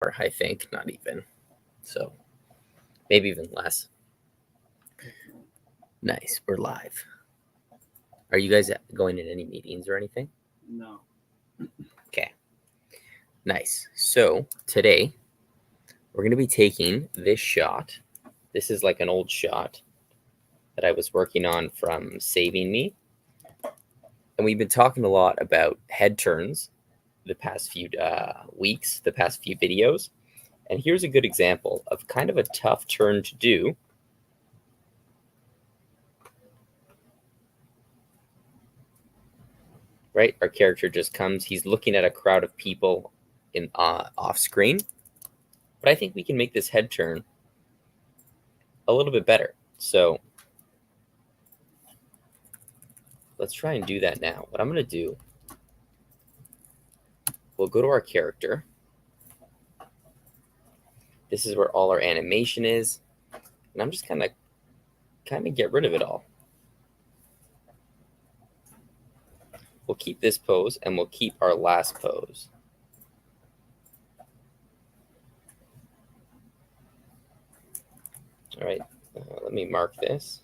I think, not even. So maybe even less. Nice. We're live. Are you guys going in any meetings or anything? No. Okay. Nice. So today we're going to be taking this shot. This is like an old shot that I was working on from Saving Me. And we've been talking a lot about head turns the past few weeks, the past few videos. And here's a good example of kind of a tough turn to do. Right? Our character just comes. He's looking at a crowd of people in off screen. But I think we can make this head turn a little bit better. So let's try and do that now. What I'm going to do, we'll go to our character. This is where all our animation is. And I'm just kind of get rid of it all. We'll keep this pose and we'll keep our last pose. All right, let me mark this.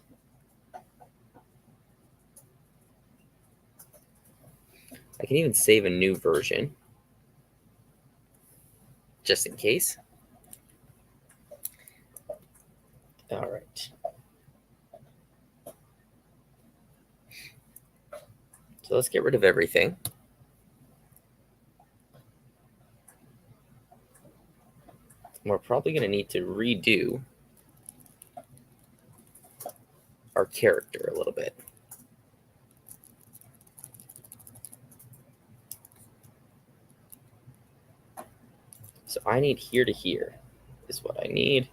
I can even save a new version just in case. All right. So let's get rid of everything. We're probably going to need to redo our character a little bit. So I need here to here is what I need.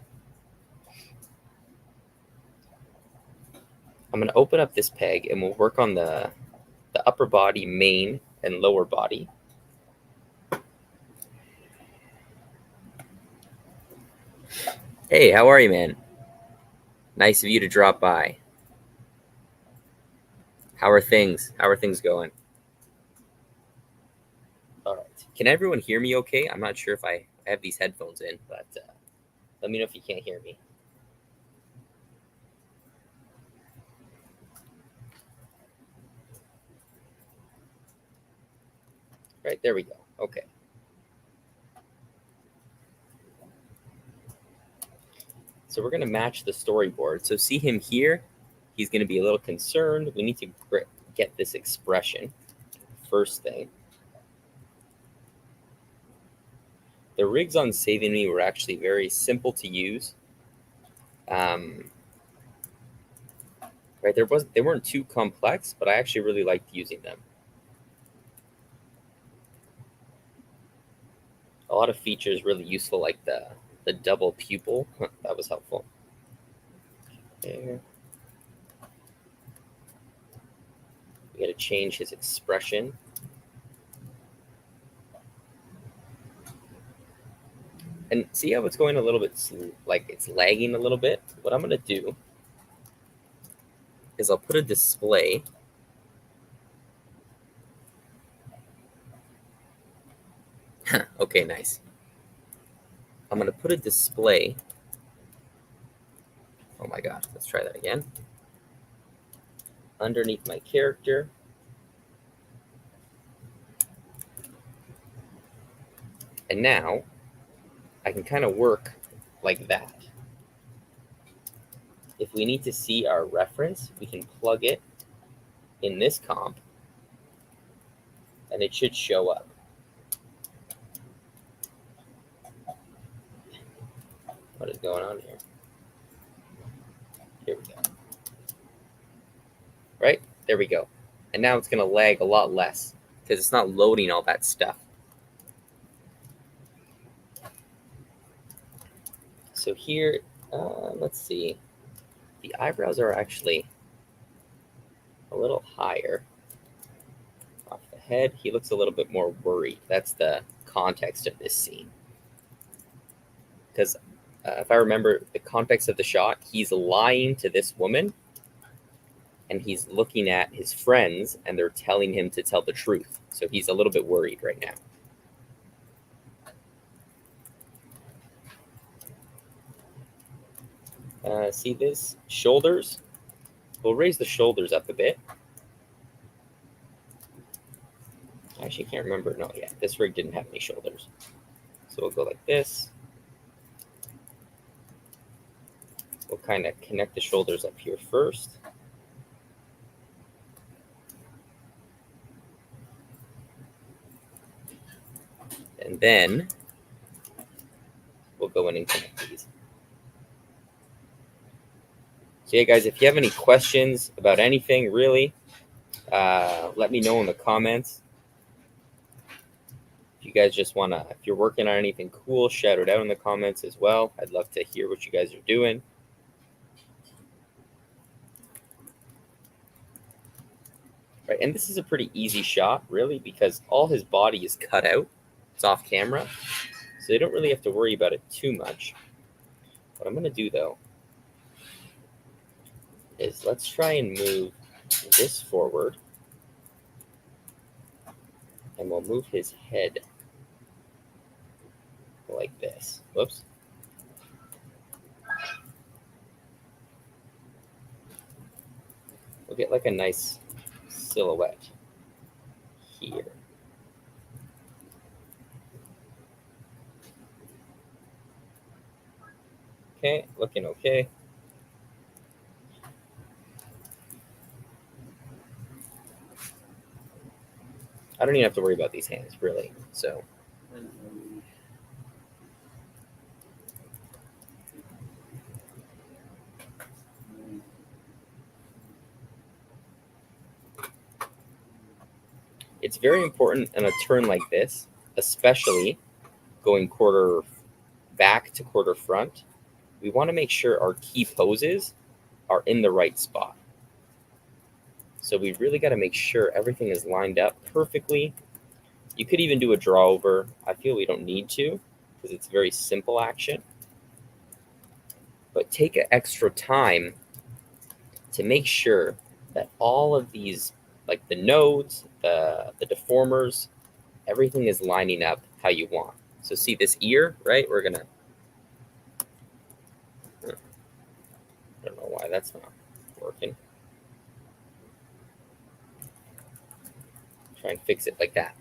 I'm going to open up this peg and we'll work on the upper body, main, and lower body. Hey, how are you, man? Nice of you to drop by. How are things? How are things going? All right. Can everyone hear me okay? I'm not sure if I have these headphones in, but let me know if you can't hear me. Right, there we go. Okay. So we're going to match the storyboard. So see him here. He's going to be a little concerned. We need to get this expression first thing. The rigs on Saving Me were actually very simple to use. Right, they weren't too complex, but I actually really liked using them. A lot of features really useful, like the double pupil. That was helpful. There. We got to change his expression. And see how it's going a little bit, like it's lagging a little bit? What I'm going to do is I'll put a display. Okay, nice. I'm going to put a display. Oh my gosh, let's try that again. Underneath my character. And now I can kind of work like that. If we need to see our reference, we can plug it in this comp and it should show up. What is going on here? Here we go. Right? There we go. And now it's going to lag a lot less because it's not loading all that stuff. So here, let's see. The eyebrows are actually a little higher off the head. He looks a little bit more worried. That's the context of this scene. Because if I remember the context of the shot, he's lying to this woman and he's looking at his friends and they're telling him to tell the truth. So he's a little bit worried right now. See this? Shoulders. We'll raise the shoulders up a bit. I actually can't remember. No, yeah, this rig didn't have any shoulders. So we'll go like this. We'll kind of connect the shoulders up here first. And then we'll go in and connect these. So yeah, guys, if you have any questions about anything, really, let me know in the comments. If you guys just want to, if you're working on anything cool, shout it out in the comments as well. I'd love to hear what you guys are doing. Right, and this is a pretty easy shot, really, because all his body is cut out. It's off camera, so you don't really have to worry about it too much. What I'm going to do, though, is let's try and move this forward, and we'll move his head like this. Whoops. We'll get like a nice silhouette here. Okay, looking okay. I don't even have to worry about these hands, really. So it's very important in a turn like this, especially going quarter back to quarter front. We want to make sure our key poses are in the right spot. So we really got to make sure everything is lined up perfectly. You could even do a draw over. I feel we don't need to because it's a very simple action. But take an extra time to make sure that all of these, like the nodes, the deformers, everything is lining up how you want. So see this ear, right? We're gonna, I don't know why that's not working. Try and fix it like that.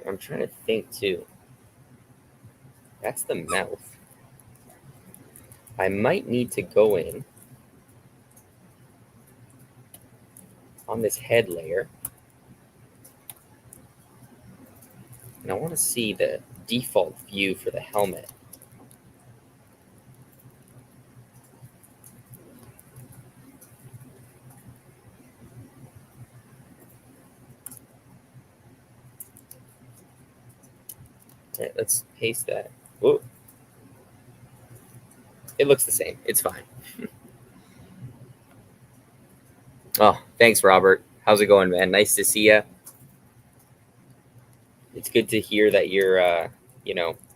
I'm trying to think too. That's the mouth. I might need to go in on this head layer. And I want to see the default view for the helmet. All right, let's paste that. Whoa. It looks the same. It's fine. Oh, thanks, Robert. How's it going, man? Nice to see you. It's good to hear that you're,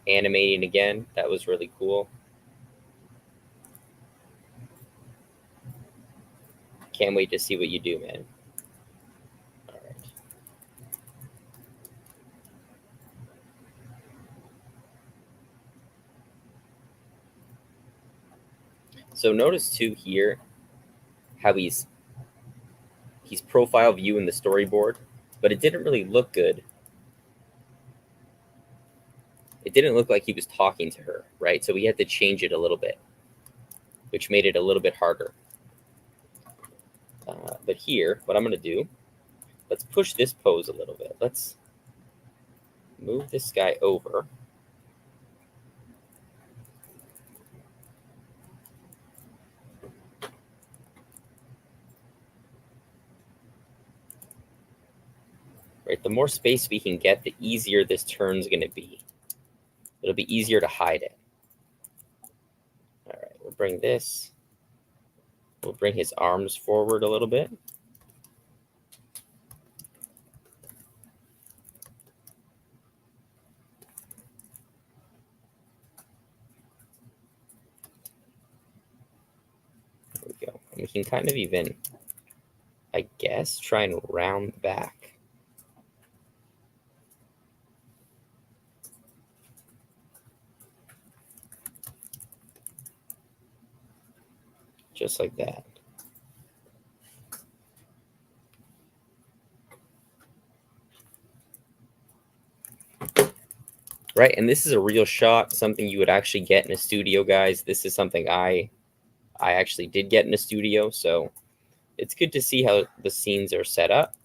animating again. That was really cool. Can't wait to see what you do, man. All right. So notice too here how he's profile view in the storyboard, but it didn't really look good. It didn't look like he was talking to her, right? So we had to change it a little bit, which made it a little bit harder. But here, what I'm going to do, let's push this pose a little bit. Let's move this guy over. Right, the more space we can get, the easier this turn's going to be. It'll be easier to hide it. All right, we'll bring this. We'll bring his arms forward a little bit. There we go. And we can kind of even, I guess, try and round back. just like that. Right, and this is a real shot, something you would actually get in a studio, guys. This is something I actually did get in a studio, so it's good to see how the scenes are set up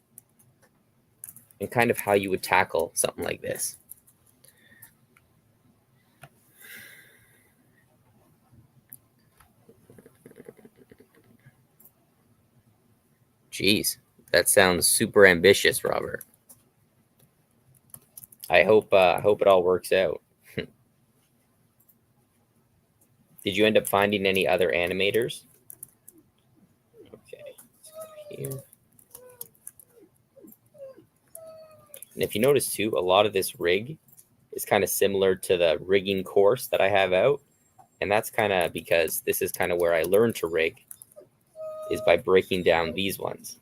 and kind of how you would tackle something like this. Jeez, that sounds super ambitious, Robert. I hope it all works out. Did you end up finding any other animators? Okay, let's go here. And if you notice too, a lot of this rig is kind of similar to the rigging course that I have out. And that's kind of because this is kind of where I learned to rig, is by breaking down these ones.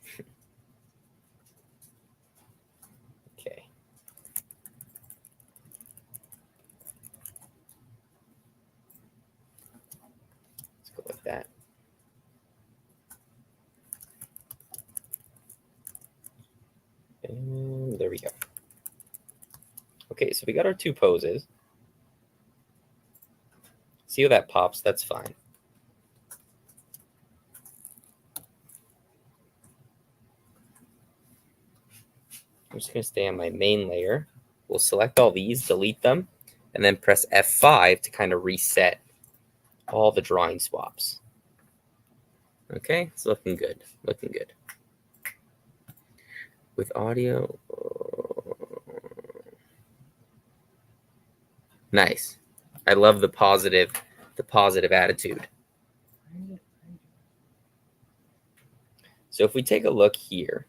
Okay. Let's go like that. And there we go. Okay, so we got our two poses. See how that pops? That's fine. I'm just going to stay on my main layer. We'll select all these, delete them, and then press F5 to kind of reset all the drawing swaps. Okay, it's looking good. Looking good. With audio. Nice. I love the positive attitude. So if we take a look here,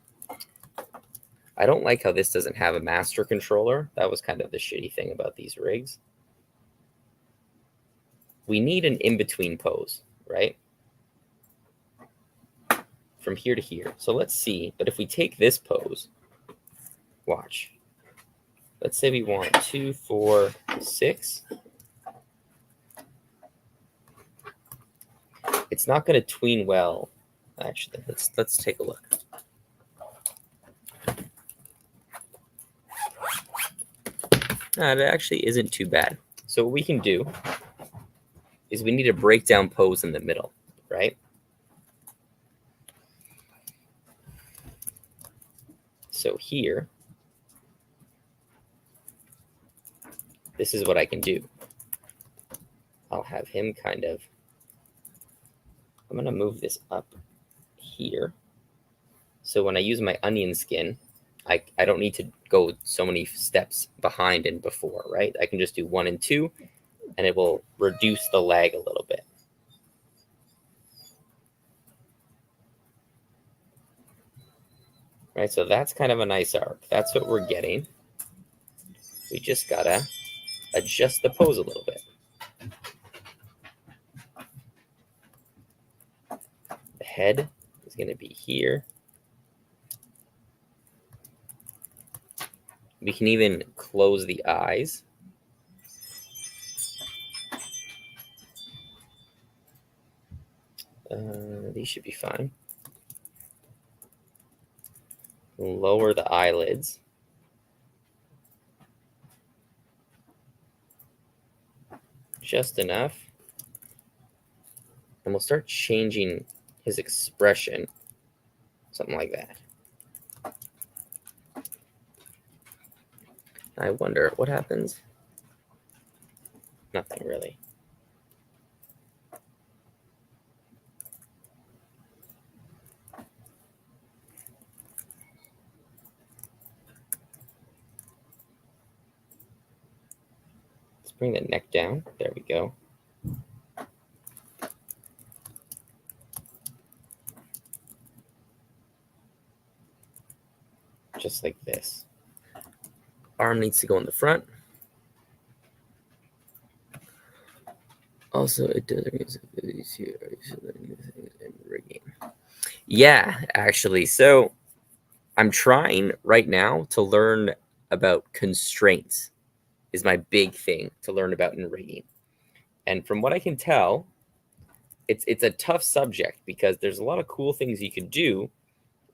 I don't like how this doesn't have a master controller. That was kind of the shitty thing about these rigs. We need an in-between pose, right? From here to here. So let's see. But if we take this pose, watch. Let's say we want 2, 4, 6. It's not going to tween well. Actually, let's take a look. It actually isn't too bad. So what we can do is we need a breakdown pose in the middle, right? So here, this is what I can do. I'll have him kind of, I'm going to move this up here. So when I use my onion skin, I don't need to go so many steps behind and before, right? I can just do 1 and 2, and it will reduce the lag a little bit. Right, so that's kind of a nice arc. That's what we're getting. We just gotta adjust the pose a little bit. The head is gonna be here. We can even close the eyes. These should be fine. Lower the eyelids. Just enough. And we'll start changing his expression. Something like that. I wonder what happens. Nothing really. Let's bring the neck down. There we go. Just like this. Arm needs to go in the front. Also, it does here and rigging. Yeah, actually. So I'm trying right now to learn about constraints. Is my big thing to learn about in rigging. And from what I can tell, it's a tough subject because there's a lot of cool things you can do,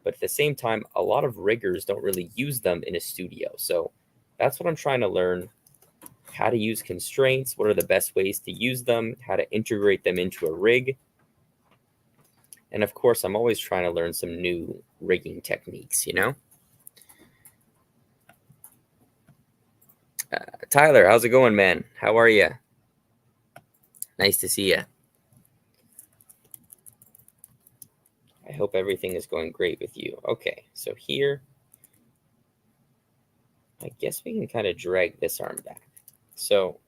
but at the same time, a lot of riggers don't really use them in a studio. So that's what I'm trying to learn: how to use constraints, what are the best ways to use them, how to integrate them into a rig. And of course, I'm always trying to learn some new rigging techniques, you know? Tyler, how's it going, man? How are you? Nice to see you. I hope everything is going great with you. Okay, so here, I guess we can kind of drag this arm back. So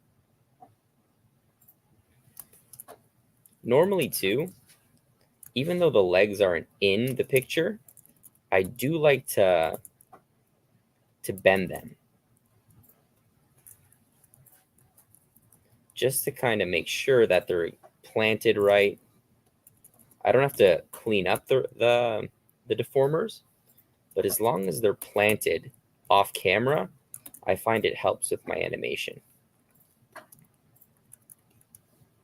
normally too, even though the legs aren't in the picture, I do like to bend them, just to kind of make sure that they're planted right. I don't have to clean up the deformers, but as long as they're planted off camera, I find it helps with my animation.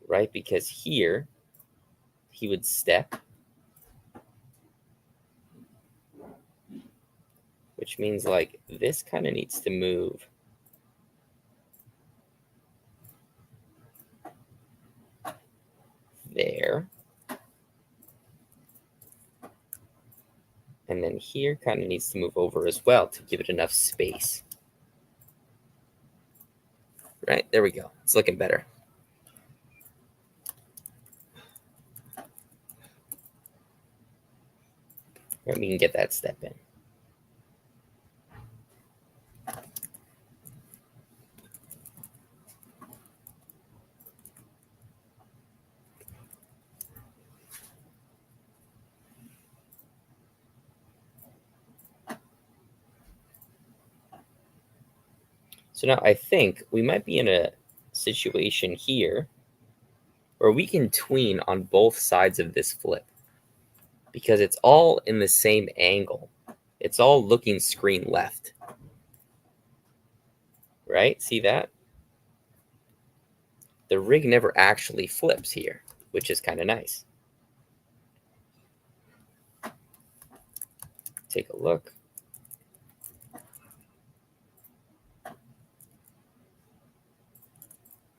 Right? Because here, he would step, which means like this kind of needs to move there. And then here kind of needs to move over as well to give it enough space. Right, there we go. It's looking better. Right, we can get that step in. So now I think we might be in a situation here where we can tween on both sides of this flip, because it's all in the same angle. It's all looking screen left. Right? See that? The rig never actually flips here, which is kind of nice. Take a look.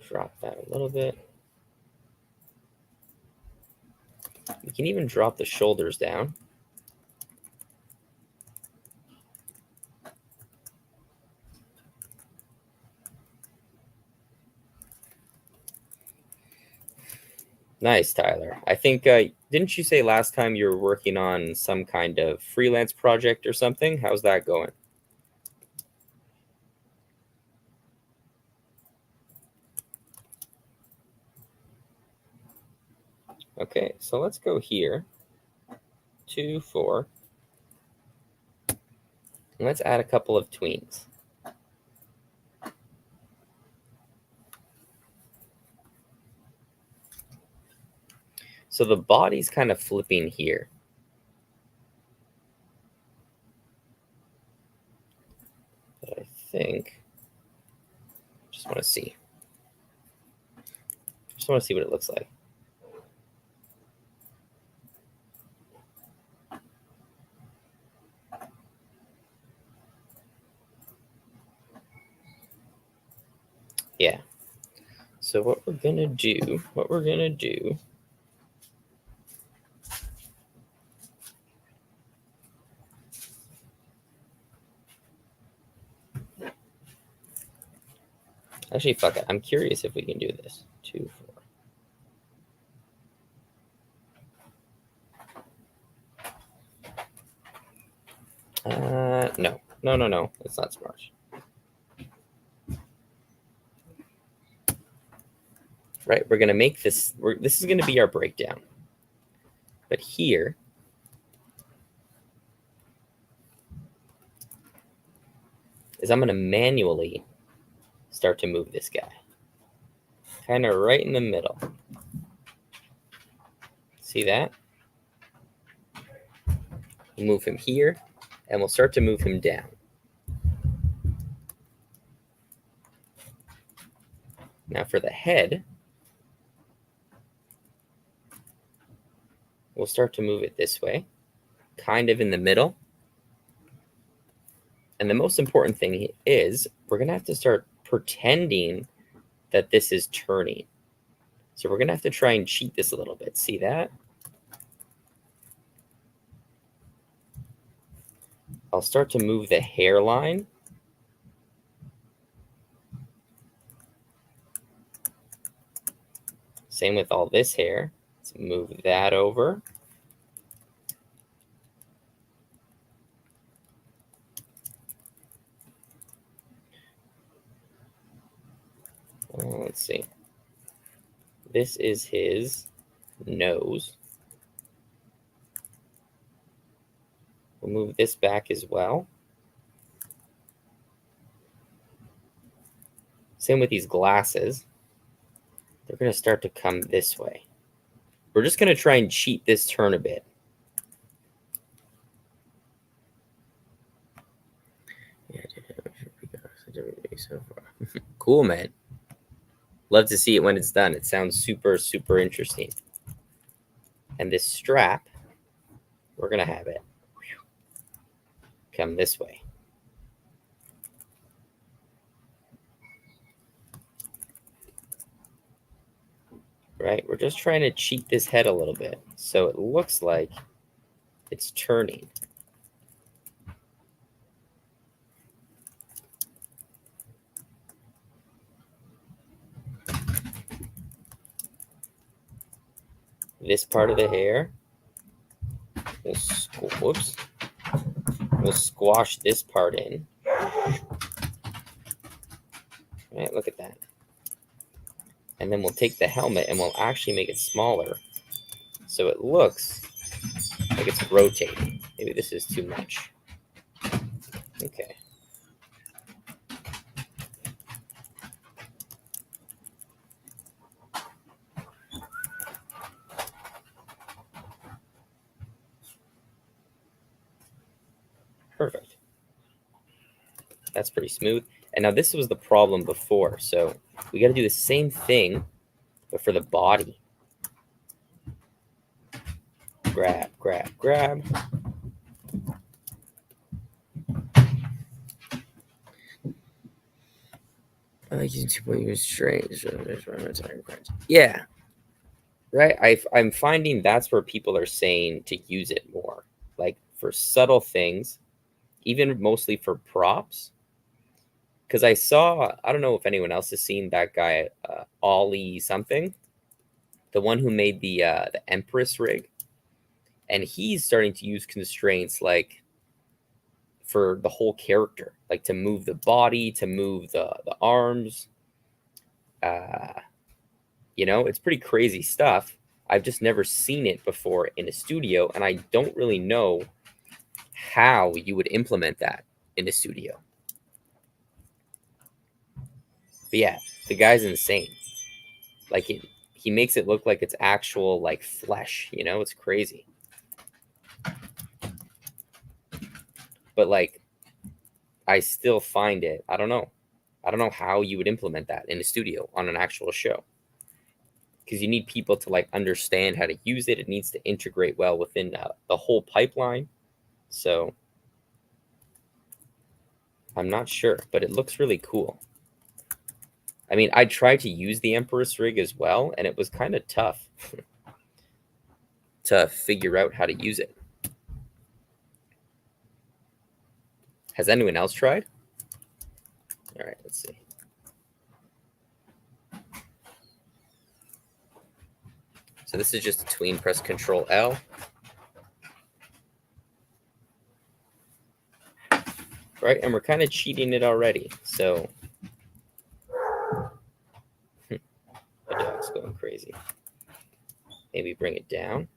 Drop that a little bit. We can even drop the shoulders down. Nice, Tyler. I think, didn't you say last time you were working on some kind of freelance project or something? How's that going? Okay, so let's go here. 2, 4. And let's add a couple of tweens. So the body's kind of flipping here. But I think, just want to see. Just want to see what it looks like. Yeah. So what we're gonna do, actually, fuck it. I'm curious if we can do this. 2, 4. No. It's not smart. Right, we're gonna make this. This is gonna be our breakdown. But here, is I'm gonna manually start to move this guy, kind of right in the middle. See that? We'll move him here, and we'll start to move him down. Now for the head, we'll start to move it this way, kind of in the middle. And the most important thing is we're going to have to start pretending that this is turning. So we're going to have to try and cheat this a little bit. See that? I'll start to move the hairline. Same with all this hair. Let's move that over. Let's see. This is his nose. We'll move this back as well. Same with these glasses. They're going to start to come this way. We're just going to try and cheat this turn a bit. So far. Cool, man. Love to see it when it's done. It sounds super, super interesting. And this strap, we're going to have it come this way. Right? We're just trying to cheat this head a little bit so it looks like it's turning. This part of the hair, we'll squash this part in. Right, look at that. And then we'll take the helmet and we'll actually make it smaller so it looks like it's rotating. Maybe this is too much. Okay. Perfect. That's pretty smooth. And now this was the problem before. So we got to do the same thing, but for the body. Grab, grab, grab. I like using 2.0 straight. Yeah. Right. I'm finding that's where people are saying to use it more. Like for subtle things, even mostly for props. Because I don't know if anyone else has seen that guy, Ollie something, the one who made the Empress rig. And he's starting to use constraints like for the whole character, like to move the body, to move the arms. It's pretty crazy stuff. I've just never seen it before in a studio, and I don't really know how you would implement that in a studio. But yeah, the guy's insane. Like he makes it look like it's actual like flesh, it's crazy. But like I still find it, I don't know how you would implement that in a studio on an actual show. Because you need people to like understand how to use it. It needs to integrate well within the whole pipeline. So I'm not sure, but it looks really cool. I mean, I tried to use the Empress rig as well, and it was kind of tough to figure out how to use it. Has anyone else tried? All right, let's see. So this is just a tween. Press Control L. Right, and we're kind of cheating it already. So the dog's going crazy. Maybe bring it down.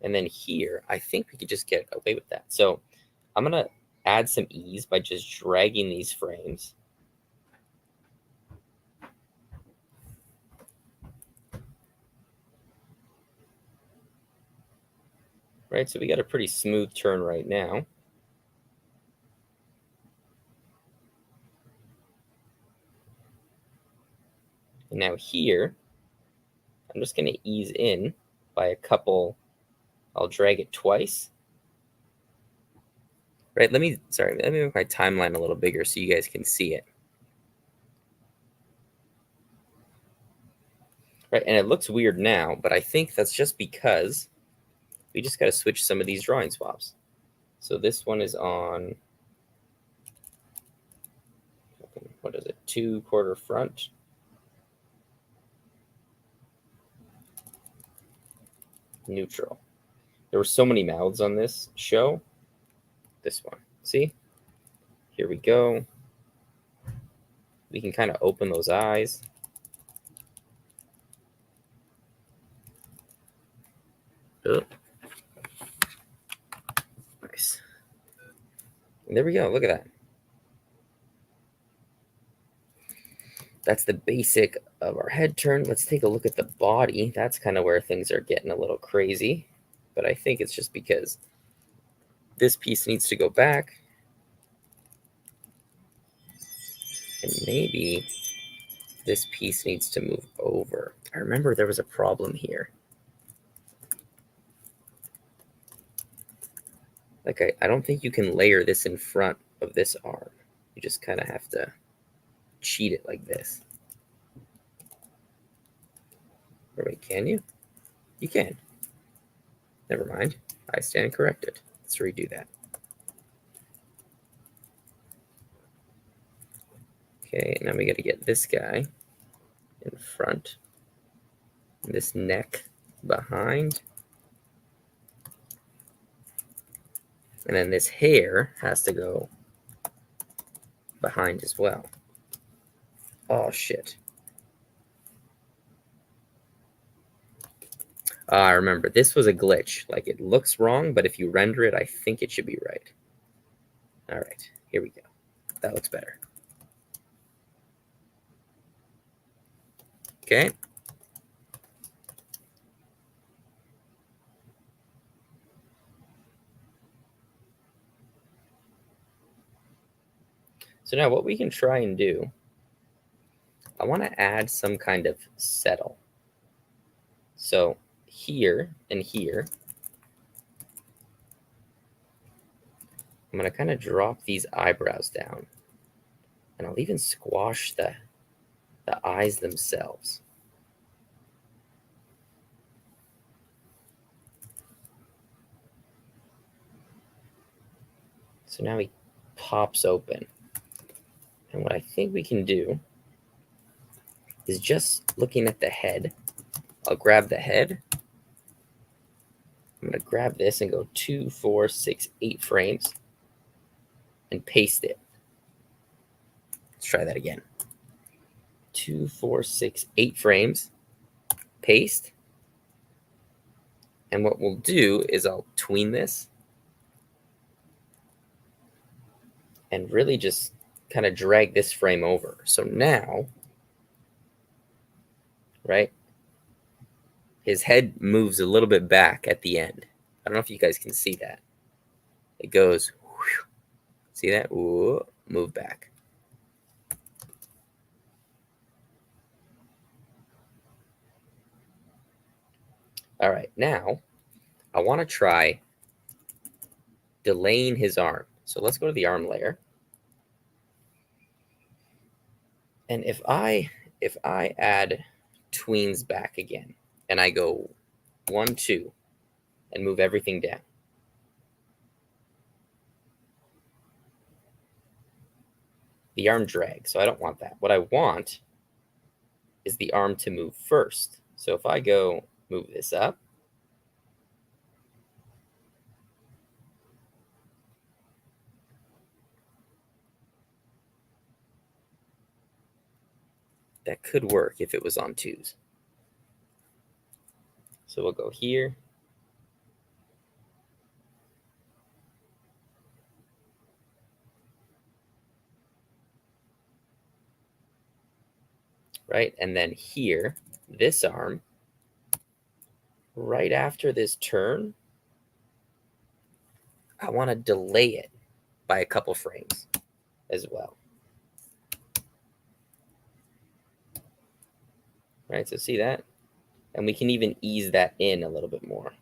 And then here, I think we could just get away with that. So I'm going to add some ease by just dragging these frames. Right, so we got a pretty smooth turn right now. And now here, I'm just going to ease in by a couple. I'll drag it twice. Right, let me make my timeline a little bigger so you guys can see it. Right, and it looks weird now, but I think that's just because we just got to switch some of these drawing swaps. So this one is on, what is it, 2/4 front. Neutral. There were so many mouths on this show. This one, see? Here we go. We can kind of open those eyes. Oh. Nice. And there we go. Look at that. That's the basic of our head turn. Let's take a look at the body. That's kind of where things are getting a little crazy. But I think it's just because this piece needs to go back. And maybe this piece needs to move over. I remember there was a problem here. Like, I don't think you can layer this in front of this arm. You just kind of have to cheat it like this. Or wait, can you? You can. Never mind. I stand corrected. Let's redo that. Okay, now we got to get this guy in front, this neck behind, and then this hair has to go behind as well. Oh, shit. I remember, this was a glitch. Like, it looks wrong, but if you render it, I think it should be right. All right, here we go. That looks better. Okay. So now what we can try and do, I want to add some kind of settle. So here and here, I'm going to kind of drop these eyebrows down. And I'll even squash the eyes themselves. So now he pops open. And what I think we can do is just looking at the head. I'll grab the head. I'm going to grab this and go 2, 4, 6, 8 frames and paste it. Let's try that again. 2, 4, 6, 8 frames, paste. And what we'll do is I'll tween this and really just kind of drag this frame over. So now, right, his head moves a little bit back at the end. I don't know if you guys can see that. It goes, whew, see that? Ooh, move back. All right, now I want to try delaying his arm. So let's go to the arm layer. And if I add tweens back again, and I go 1, 2, and move everything down. The arm drags, so I don't want that. What I want is the arm to move first. So if I go move this up, that could work if it was on 2s. So we'll go here. Right, and then here, this arm, right after this turn, I want to delay it by a couple frames as well. right? So see that? And we can even ease that in a little bit more.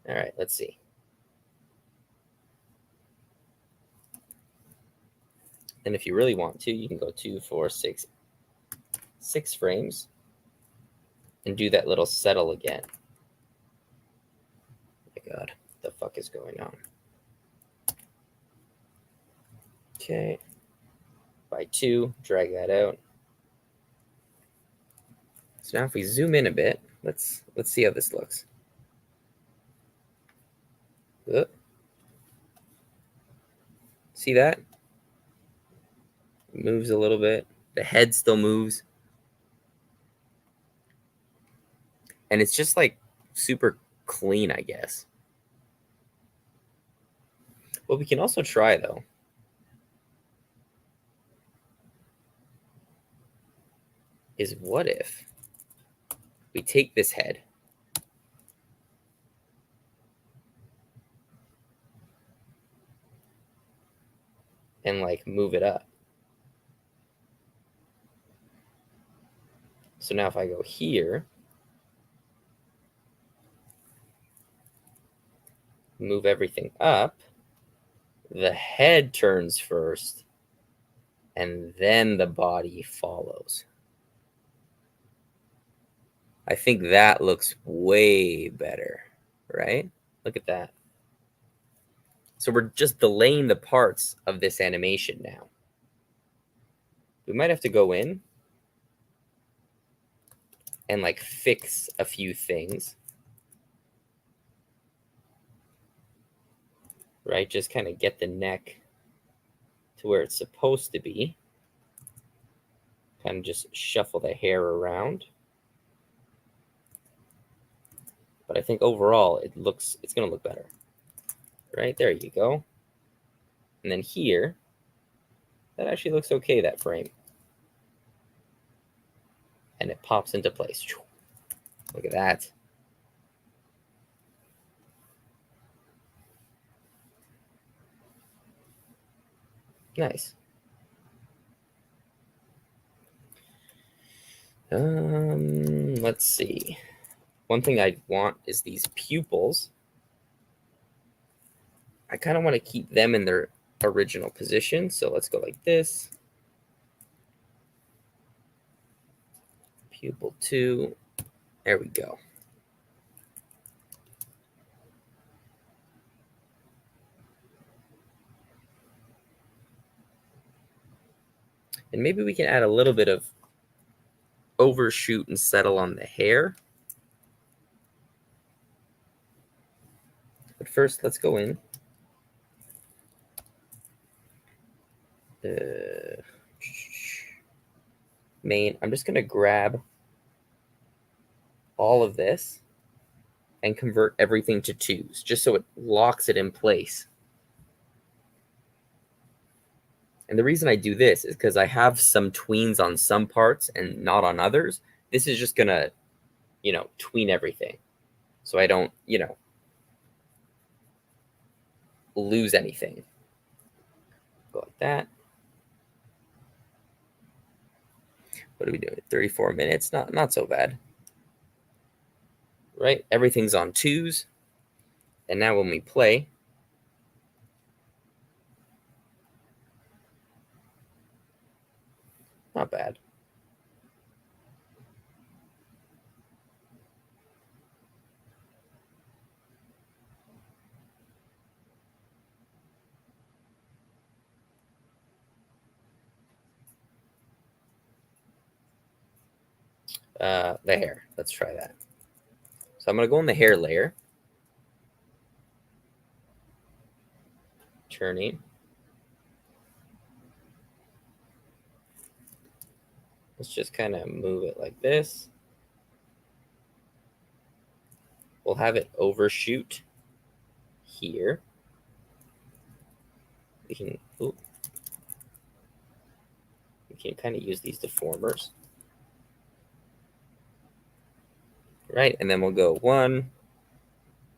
All right, let's see. And if you really want to, you can go 2, 4, 6, 6 frames and do that little settle again. Oh my God, what the fuck is going on? Okay, by 2, drag that out. So now if we zoom in a bit, let's see how this looks. See that? It moves a little bit. The head still moves. And it's just like super clean, I guess. What we can also try though is what if we take this head and like move it up. So now if I go here, move everything up, the head turns first and then the body follows. I think that looks way better, right? Look at that. So we're just delaying the parts of this animation now. We might have to go in and like fix a few things, right? Just kind of get the neck to where it's supposed to be. Kind of just shuffle the hair around. But I think overall it's going to look better. Right, there you go. And then here, that actually looks okay, that frame. And it pops into place. Look at that. Nice. Let's see. One thing I want is these pupils. I kind of want to keep them in their original position. So let's go like this. Pupil 2. There we go. And maybe we can add a little bit of overshoot and settle on the hair. But first, let's go in. Main. I'm just going to grab all of this and convert everything to 2s, just so it locks it in place. And the reason I do this is because I have some tweens on some parts and not on others. This is just going to, tween everything. So I don't, lose anything. Go like that. What are we doing? 34 minutes? Not so bad. Right? Everything's on 2s. And now when we play, not bad. The hair. Let's try that. So I'm going to go in the hair layer. Turning. Let's just kind of move it like this. We'll have it overshoot here. We can kind of use these deformers. Right, and then we'll go 1,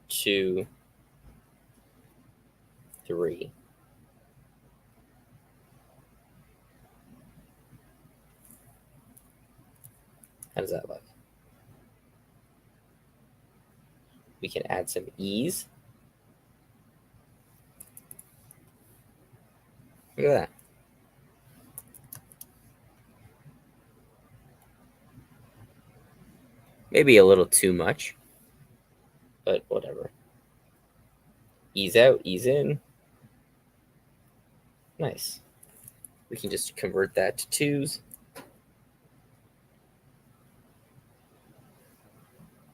2, 3. How does that look? We can add some E's. Look at that. Maybe a little too much, but whatever. E's out, E's in. Nice. We can just convert that to 2's.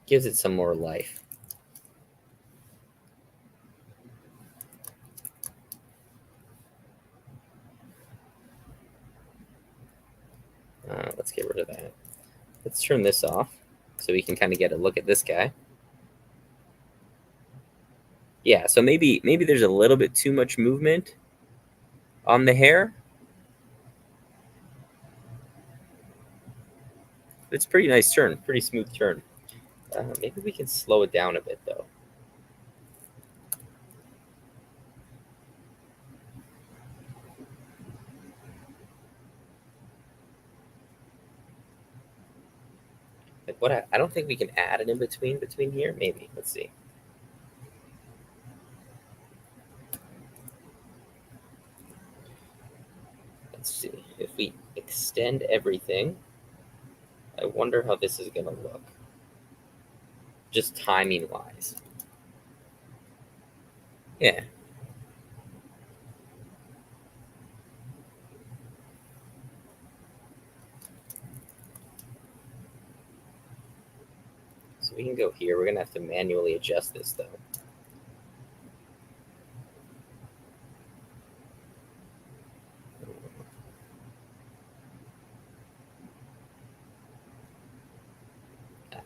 Gives it some more life. Let's get rid of that. Let's turn this off so we can kind of get a look at this guy. Yeah, so maybe there's a little bit too much movement on the hair. It's a pretty nice turn, pretty smooth turn. Maybe we can slow it down a bit though. Like what? I don't think we can add an in between here. Maybe. Let's see. Let's see if we extend everything. I wonder how this is gonna look. Just timing wise. Yeah. So we can go here. We're gonna have to manually adjust this though.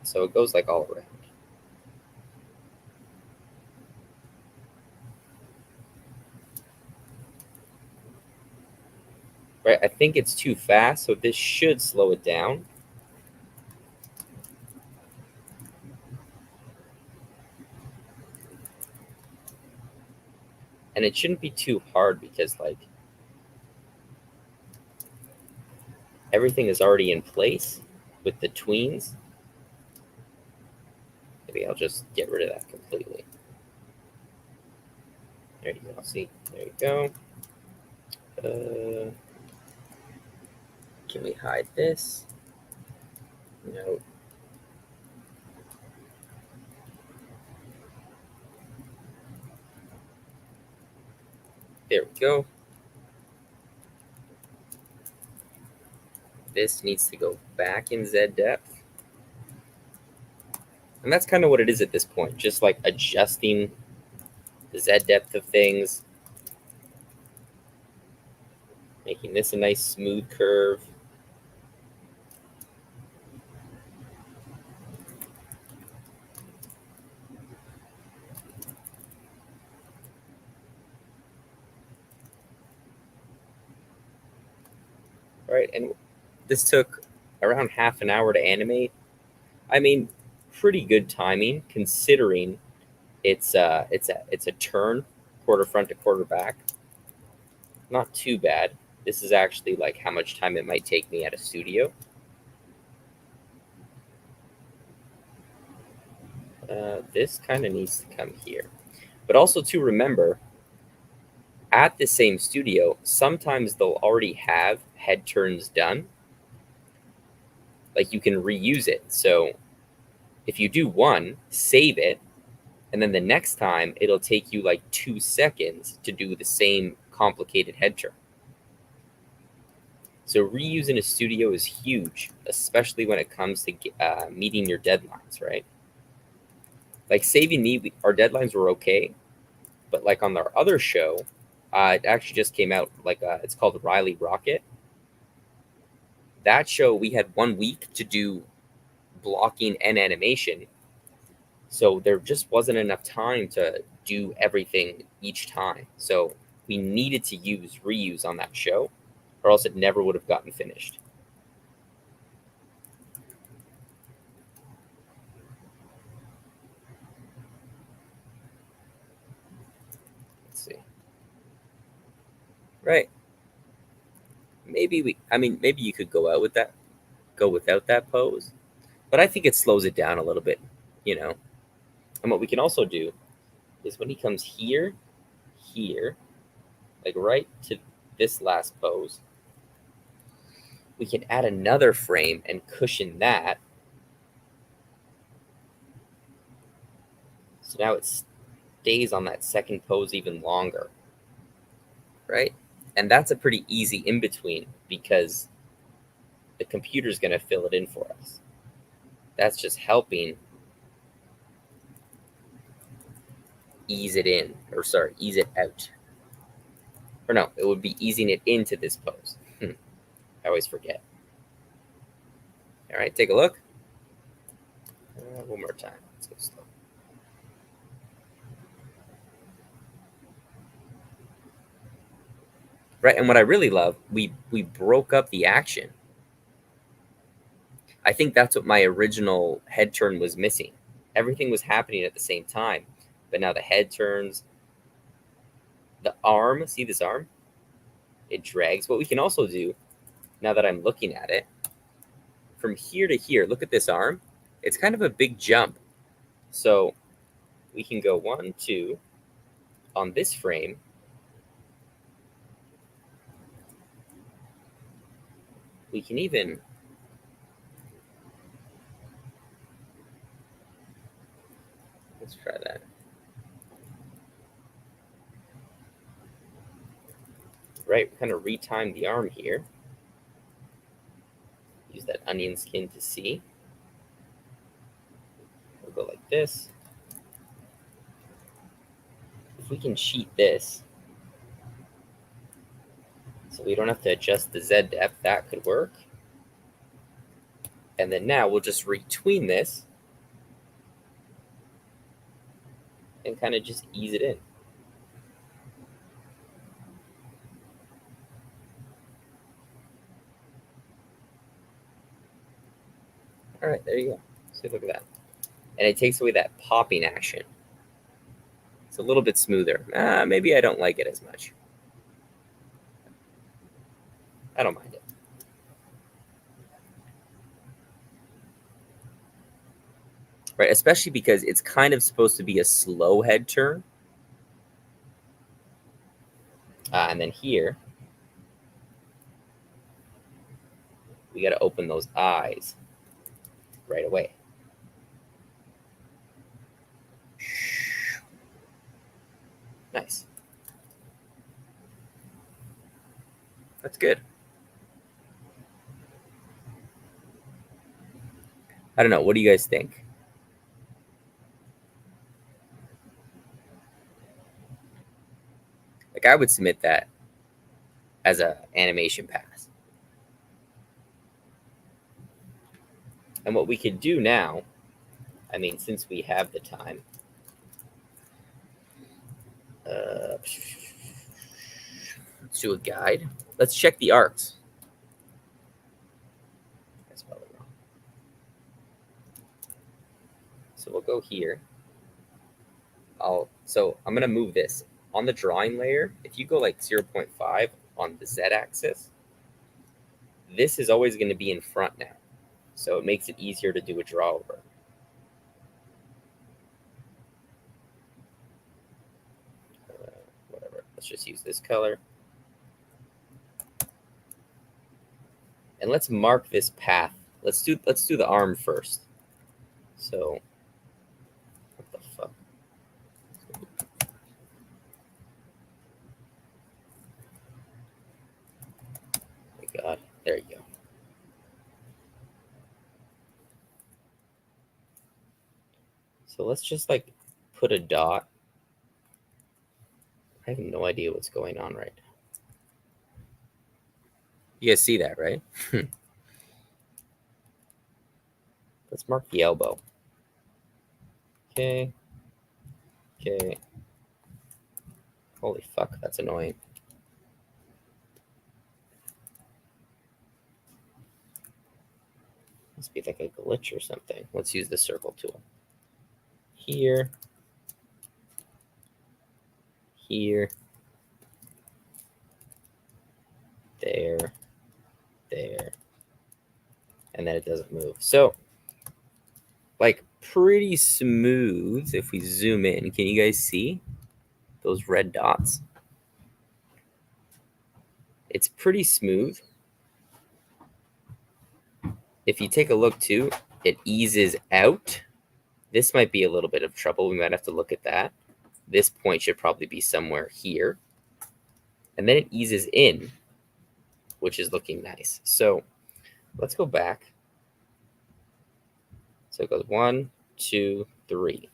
So it goes like all around. Right, I think it's too fast, so this should slow it down. And it shouldn't be too hard because like everything is already in place with the tweens. Maybe I'll just get rid of that completely. There you go. See, there you go. Can we hide this? No. There we go. This needs to go back in Z depth. And that's kind of what it is at this point, just like adjusting the Z depth of things, making this a nice smooth curve. All right, and this took around half an hour to animate. I mean, pretty good timing considering it's a turn, quarter front to quarter back. Not too bad. This is actually like how much time it might take me at a studio. This kind of needs to come here. But also to remember, at the same studio, sometimes they'll already have head turns done. Like you can reuse it. So if you do one, save it, and then the next time it'll take you like 2 seconds to do the same complicated head turn. So reusing a studio is huge, especially when it comes to meeting your deadlines, right? Like Saving Me, our deadlines were okay, but like on our other show, it actually just came out. Like it's called Riley Rocket. That show we had 1 week to do blocking and animation, so there just wasn't enough time to do everything each time. So we needed to use reuse on that show, or else it never would have gotten finished. Let's see. right? Maybe you could go without that pose, but I think it slows it down a little bit, you know. And what we can also do is when he comes here, like right to this last pose, we can add another frame and cushion that. So now it stays on that second pose even longer, right? And that's a pretty easy in between because the computer's going to fill it in for us. That's just helping ease it in, or sorry, ease it out. Or no, it would be easing it into this pose. I always forget. All right, take a look. One more time. Let's go slow. Right, and what I really love, we broke up the action. I think that's what my original head turn was missing. Everything was happening at the same time, but now the head turns, the arm. See this arm? It drags. What we can also do, now that I'm looking at it, from here to here, look at this arm. It's kind of a big jump. So we can go 1, 2 on this frame. We can even let's try that. Right, we kind of retime the arm here. Use that onion skin to see. We'll go like this. If we can cheat this, so we don't have to adjust the Z depth, that could work. And then now we'll just retween this and kind of just ease it in. All right, there you go. So look at that. And it takes away that popping action. It's a little bit smoother. Maybe I don't like it as much. I don't mind it. Right, especially because it's kind of supposed to be a slow head turn. And then here, we got to open those eyes right away. Nice. That's good. I don't know. What do you guys think? Like, I would submit that as an animation pass. And what we could do now, I mean, since we have the time, let's do a guide. Let's check the arcs. I spelled it wrong. So we'll go here. So I'm going to move this. On the drawing layer, if you go like 0.5 on the Z-axis, this is always going to be in front now. So it makes it easier to do a draw over. Whatever. Let's just use this color. And let's mark this path. Let's do the arm first. So what the fuck? Oh my God. There you go. So let's just like put a dot. I have no idea what's going on right now. You guys see that, right? Let's mark the elbow. Okay. Okay. Holy fuck, that's annoying. Must be like a glitch or something. Let's use the circle tool. Here. Here. there, there, and then it doesn't move. So, like, pretty smooth. If we zoom in, can you guys see those red dots? It's pretty smooth. If you take a look too, it eases out. This might be a little bit of trouble. We might have to look at that. This point should probably be somewhere here. And then it eases in, which is looking nice. So let's go back. So it goes 1, 2, 3.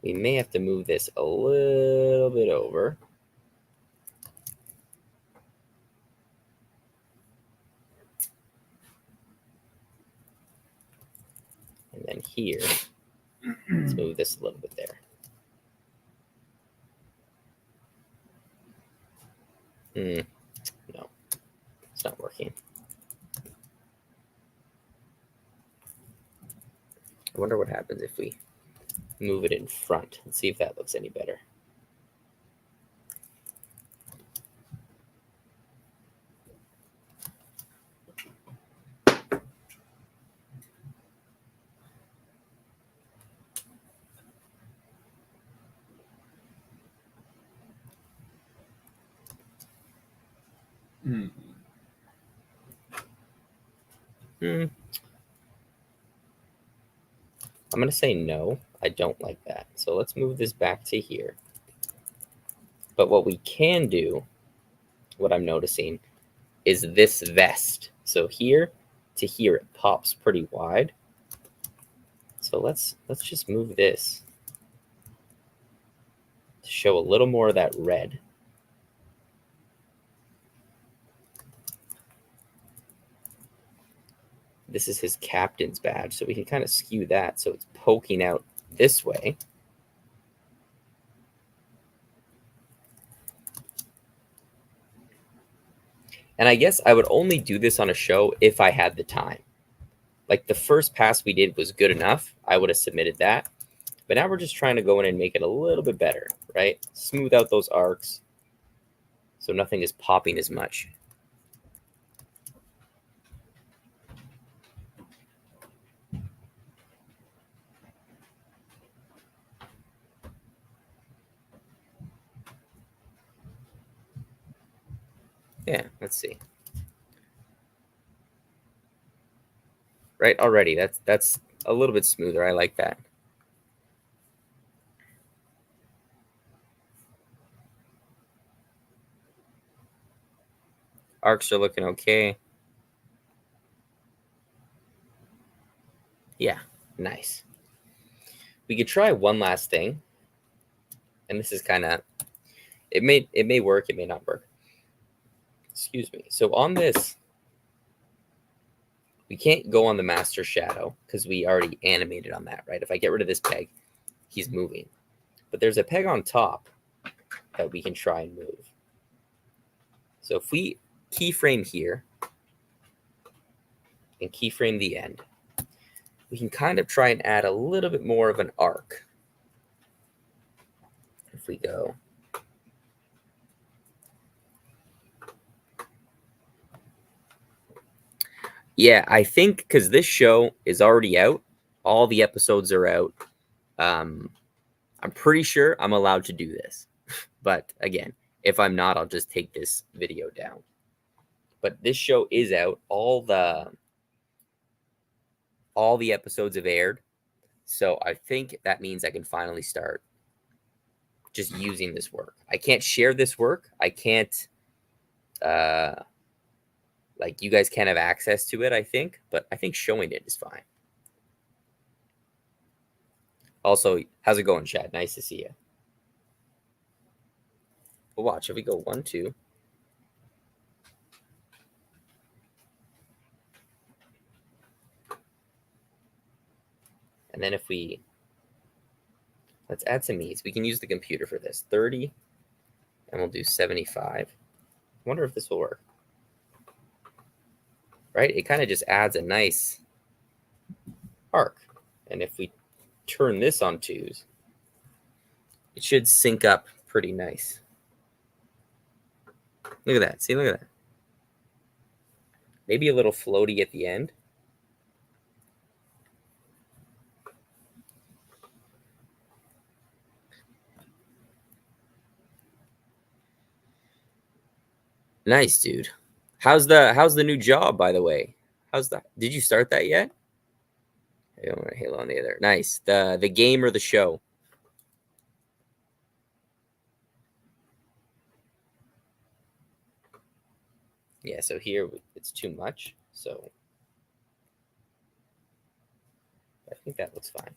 We may have to move this a little bit over. And then here, let's move this a little bit there. No, it's not working. I wonder what happens if we move it in front. Let's see if that looks any better. I'm going to say no. I don't like that. So let's move this back to here. But what we can do, what I'm noticing, is this vest. So here to here, it pops pretty wide. So let's just move this to show a little more of that red. This is his captain's badge, so we can kind of skew that so it's poking out this way. And I guess I would only do this on a show if I had the time. Like the first pass we did was good enough. I would have submitted that. But now we're just trying to go in and make it a little bit better, right? Smooth out those arcs so nothing is popping as much. Yeah, let's see. Right, already that's a little bit smoother. I like that. Arcs are looking okay. Yeah, nice. We could try one last thing. And this is kind of, it may work, it may not work. Excuse me. So on this, we can't go on the master shadow because we already animated on that, right? If I get rid of this peg, he's moving. But there's a peg on top that we can try and move. So if we keyframe here and keyframe the end, we can kind of try and add a little bit more of an arc. If we go yeah, I think because this show is already out, all the episodes are out. I'm pretty sure I'm allowed to do this. But again, if I'm not, I'll just take this video down. But this show is out. All the episodes have aired. So I think that means I can finally start just using this work. I can't share this work. I can't like you guys can't have access to it, I think, but I think showing it is fine. Also, how's it going, Chad? Nice to see you. Well, watch, if we go 1, 2. And then if we, let's add some ease. We can use the computer for this. 30, and we'll do 75. I wonder if this will work. Right? It kind of just adds a nice arc. And if we turn this on 2s, It should sync up pretty nice. Look at that. See, look at that. Maybe a little floaty at the end. Nice, dude. How's the new job, by the way? How's that? Did you start that yet? Halo on the other. Nice. The game or the show? Yeah, so here it's too much. So I think that looks fine.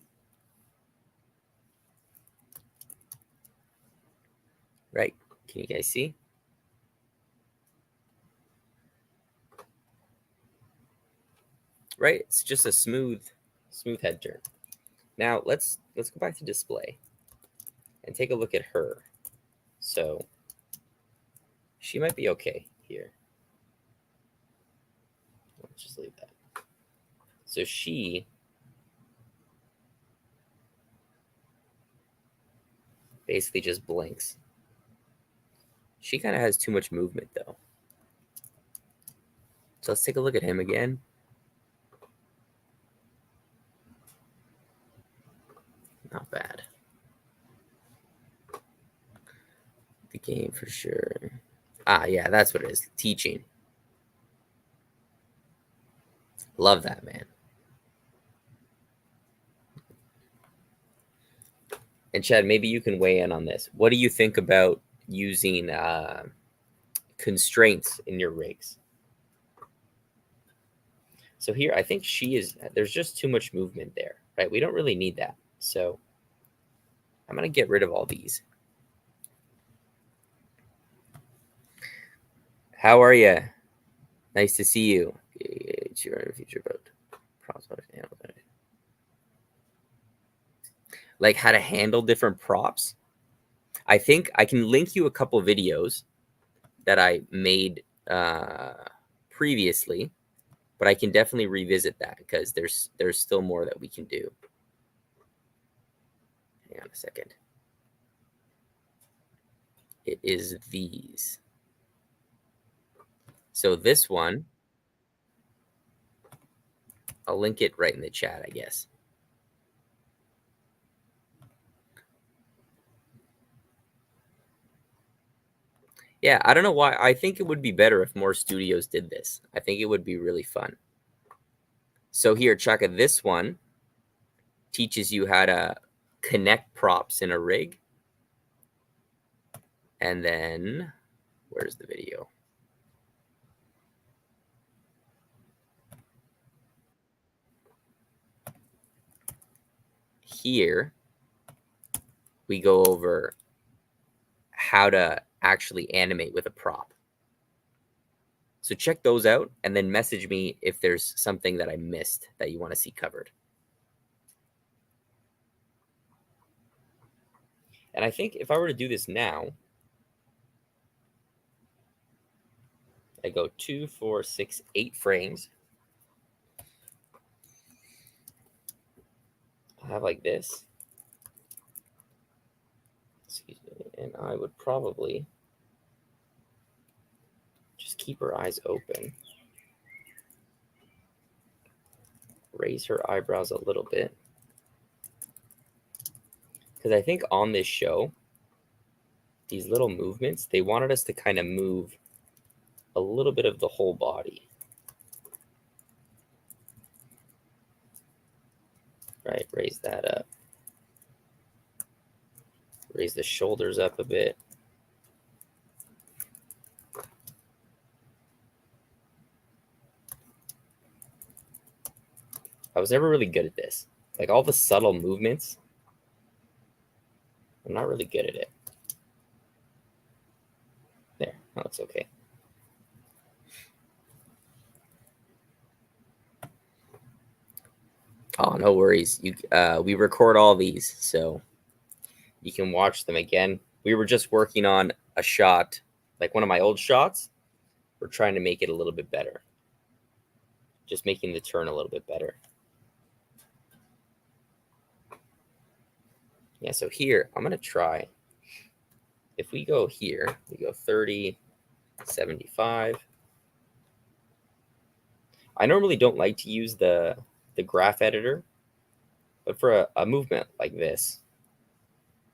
Right. Can you guys see? Right? It's just a smooth head turn. Now let's go back to display and take a look at her. So she might be okay here. Let's just leave that. So she basically just blinks. She kind of has too much movement though. So let's take a look at him again. Not bad. The game for sure. Ah, yeah, that's what it is. Teaching. Love that, man. And Chad, maybe you can weigh in on this. What do you think about using constraints in your rigs? So here, I think there's just too much movement there, right? We don't really need that. So I'm going to get rid of all these. How are you? Nice to see you. It's your future boat. Like how to handle different props. I think I can link you a couple videos that I made previously, but I can definitely revisit that because there's still more that we can do. Hang on a second. It is these. So this one, I'll link it right in the chat, I guess. Yeah, I don't know why. I think it would be better if more studios did this. I think it would be really fun. So here, Chaka, this one teaches you how to connect props in a rig. And then, where's the video? Here, we go over how to actually animate with a prop. So check those out and then message me if there's something that I missed that you want to see covered. And I think if I were to do this now, I go 2, 4, 6, 8 frames. I have like this. Excuse me. And I would probably just keep her eyes open. Raise her eyebrows a little bit. Because I think on this show, these little movements, they wanted us to kind of move a little bit of the whole body. Right, raise that up. Raise the shoulders up a bit. I was never really good at this. Like all the subtle movements, I'm not really good at it. There, oh, it's okay. Oh, no worries. We record all these, so you can watch them again. We were just working on a shot, like one of my old shots. We're trying to make it a little bit better. Just making the turn a little bit better. Yeah, so here, I'm going to try. If we go here, we go 30, 75. I normally don't like to use the graph editor, but for a movement like this,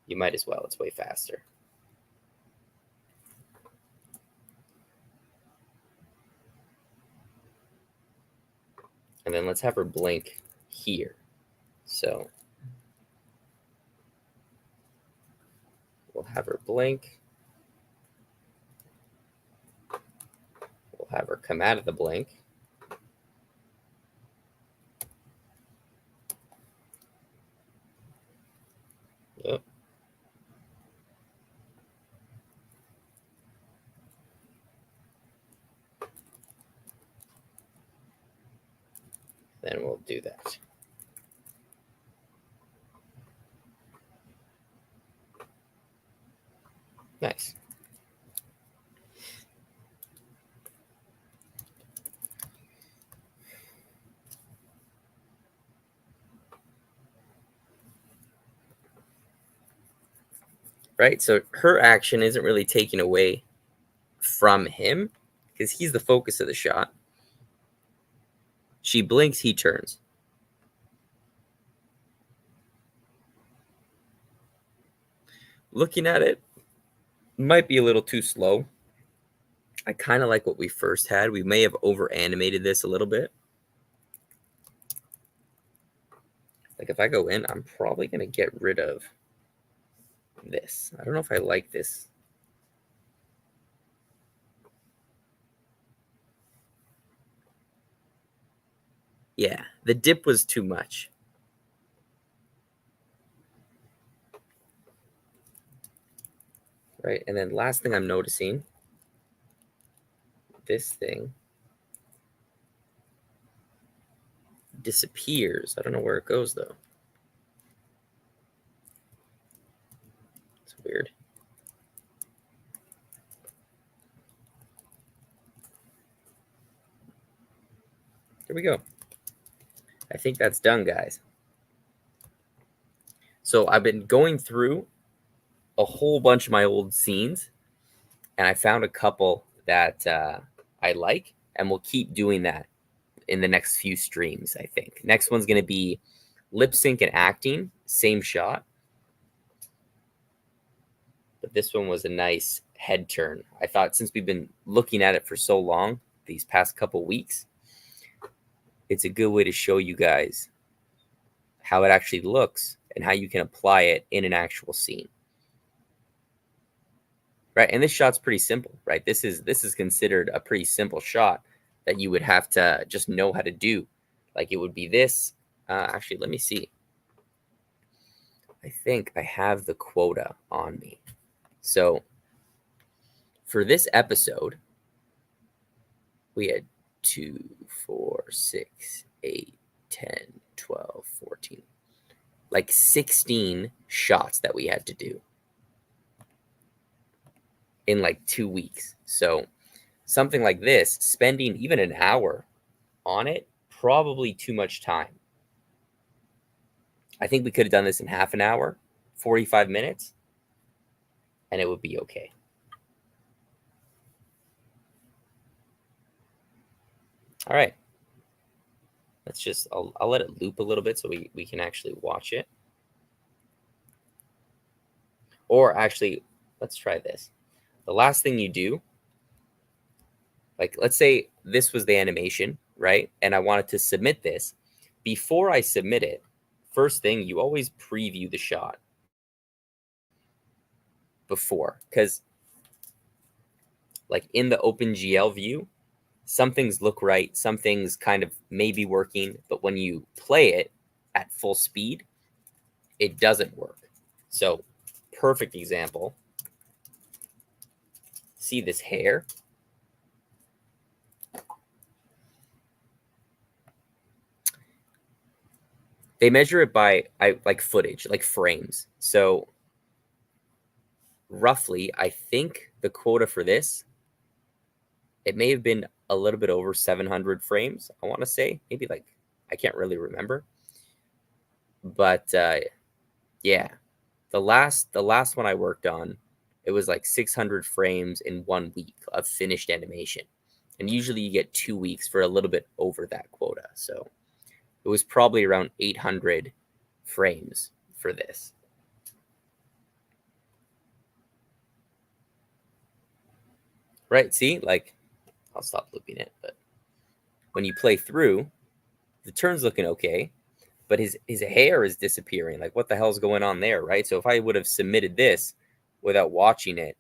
you might as well. It's way faster. And then let's have her blink here. So we'll have her blink. We'll have her come out of the blink. Yep. Then we'll do that. Nice. Right? So her action isn't really taken away from him because he's the focus of the shot. She blinks, he turns. Looking at it, might be a little too slow. I kind of like what we first had. We may have over animated this a little bit. Like if I go in, I'm probably going to get rid of this. I don't know if I like this. Yeah, the dip was too much. Right, and then last thing I'm noticing, this thing disappears. I don't know where it goes though. It's weird. Here we go. I think that's done, guys. So I've been going through a whole bunch of my old scenes, and I found a couple that I like, and we'll keep doing that in the next few streams, I think. Next one's going to be lip sync and acting, same shot. But this one was a nice head turn. I thought since we've been looking at it for so long, these past couple weeks, it's a good way to show you guys how it actually looks and how you can apply it in an actual scene. Right? And this shot's pretty simple, right? This is considered a pretty simple shot that you would have to just know how to do. Like it would be this. Actually, let me see. I think I have the quota on me. So for this episode, we had 2, 4, 6, 8, 10, 12, 14, like 16 shots that we had to do in like 2 weeks. So something like this, spending even an hour on it, probably too much time. I think we could have done this in half an hour, 45 minutes, and it would be okay. All right. Let's just, I'll let it loop a little bit so we can actually watch it. Or actually, let's try this. The last thing you do, like let's say this was the animation, right? And I wanted to submit this. Before I submit it, first thing, you always preview the shot before. Because like in the OpenGL view, some things look right, some things kind of may be working, but when you play it at full speed, it doesn't work. So, perfect example. See this hair? They measure it by like footage, like frames. So, roughly, I think the quota for this, it may have been a little bit over 700 frames, I want to say. Maybe like, I can't really remember. But yeah, The last one I worked on, it was like 600 frames in 1 week of finished animation. And usually you get 2 weeks for a little bit over that quota. So it was probably around 800 frames for this. Right, see, like, I'll stop looping it, but when you play through, the turn's looking okay, but his hair is disappearing. Like, what the hell's going on there, right? So if I would have submitted this without watching it,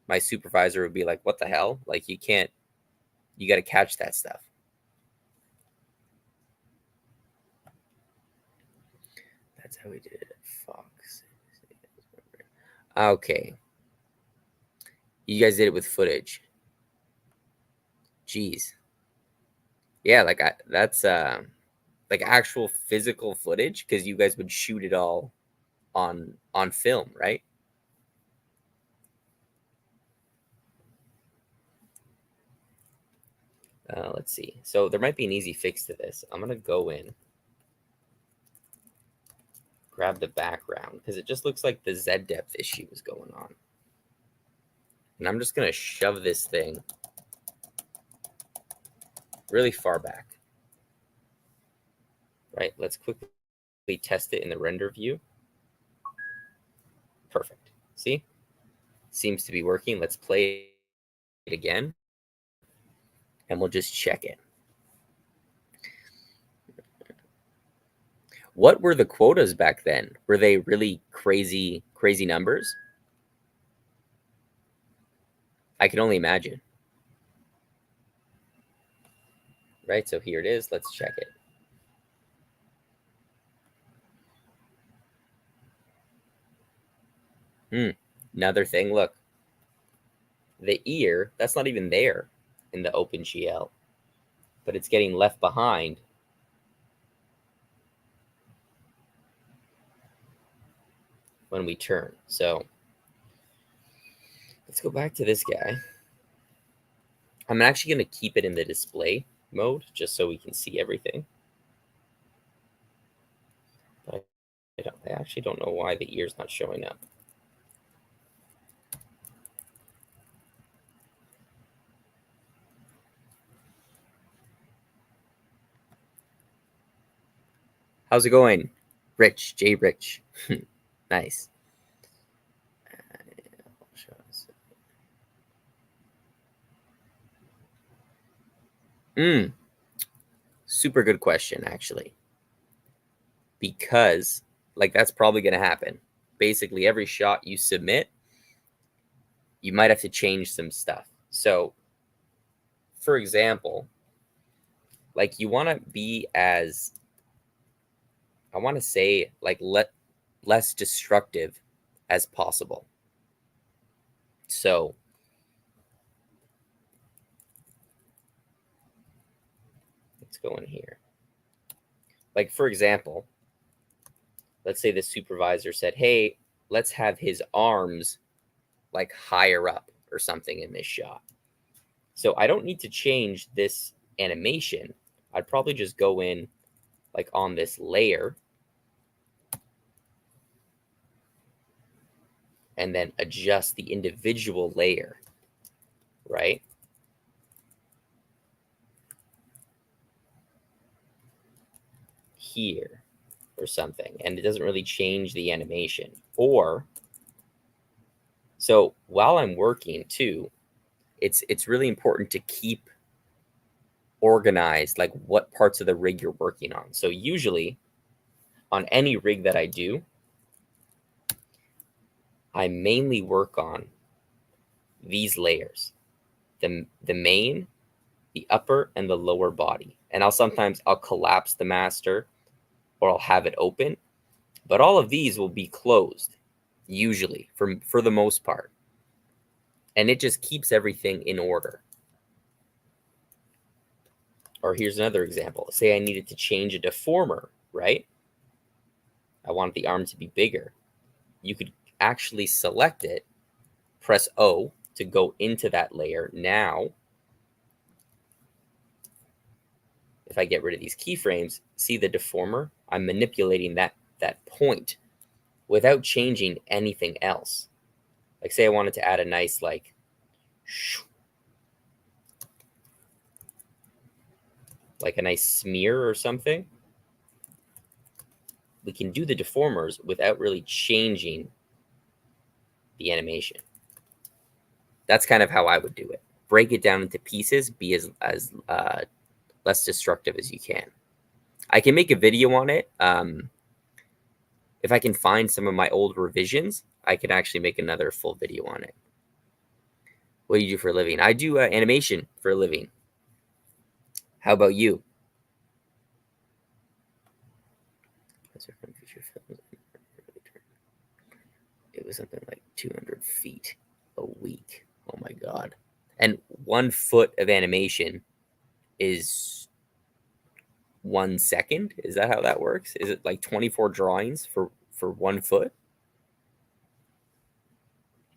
my supervisor would be like, what the hell? Like, you got to catch that stuff. That's how we did it. Fox. Okay. You guys did it with footage. Jeez. Yeah, like that's like actual physical footage, because you guys would shoot it all on film, right? Let's see. So there might be an easy fix to this. I'm gonna go in, grab the background, because it just looks like the Z depth issue is going on. And I'm just gonna shove this thing really far back. Right, let's quickly test it in the render view. Perfect. See? Seems to be working. Let's play it again, and we'll just check it. What were the quotas back then? Were they really crazy numbers? I can only imagine. Right, so here it is. Let's check it. Another thing, look. The ear, that's not even there in the OpenGL, but it's getting left behind when we turn. So let's go back to this guy. I'm actually going to keep it in the display mode just so we can see everything. But I actually don't know why the ear's not showing up. How's it going? Rich, J Rich. Nice. Super good question, actually. Because, like, that's probably going to happen. Basically, every shot you submit, you might have to change some stuff. So, for example, like, you want to be as, I want to say, like, less destructive as possible. So, let's go in here. Like, for example, let's say the supervisor said, hey, let's have his arms like higher up or something in this shot. So I don't need to change this animation. I'd probably just go in like on this layer and then adjust the individual layer, right? Here or something, and it doesn't really change the animation. Or, so while I'm working too, it's really important to keep organized, like what parts of the rig you're working on. So usually on any rig that I do, I mainly work on these layers, the main, the upper, and the lower body. And I'll collapse the master, or I'll have it open, but all of these will be closed usually for the most part. And it just keeps everything in order. Or here's another example. Say I needed to change a deformer, right? I want the arm to be bigger. You could actually select it, press O to go into that layer. Now, if I get rid of these keyframes, see the deformer? I'm manipulating that point without changing anything else. Like say I wanted to add a nice like a nice smear or something. We can do the deformers without really changing the animation. That's kind of how I would do it. Break it down into pieces, be as less destructive as you can. I can make a video on it. If I can find some of my old revisions, I can actually make another full video on it. What do you do for a living? I do animation for a living. How about you? It was something like 200 feet a week. Oh my God. And 1 foot of animation is 1 second. Is that how that works? Is it like 24 drawings for 1 foot?